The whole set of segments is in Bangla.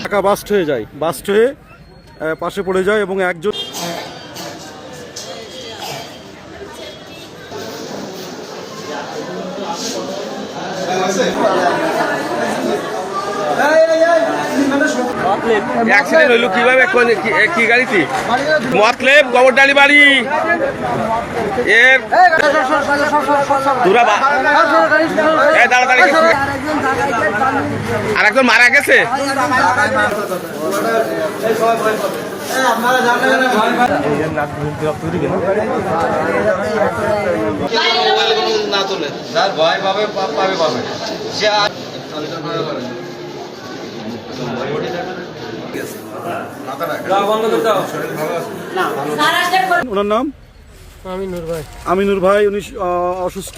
টাকা বাস্ট হয়ে যায়, বাস্ট হয়ে পাশে পড়ে যায় এবং একজন অ্যাক্সিডেন্ট হইলো কিভাবে, কি গাড়িতে? মতলেব গোবরডালি বাড়ি এর আর একজন মারা গেছে। না তোলে যার ভয় পাবে পাবে পাবে সে ওনার নাম আমিনুর ভাই। আমিনুর ভাই, উনি অসুস্থ।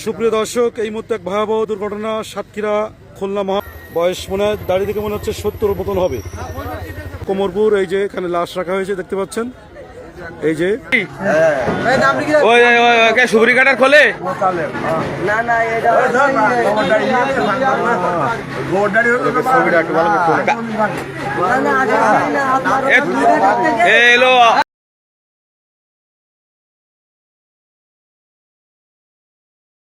সুপ্রিয় দর্শক, এই মুহূর্তে এক ভয়াবহ দুর্ঘটনা সাতক্ষীরা খুলনা বয়স মনে হয় দাঁড়িয়ে থেকে মনে হচ্ছে 70 মতন হবে। কোমরপুর, এই যে এখানে লাশ রাখা হয়েছে দেখতে পাচ্ছেন, এই যে সুবরি কাটার খোলে এলো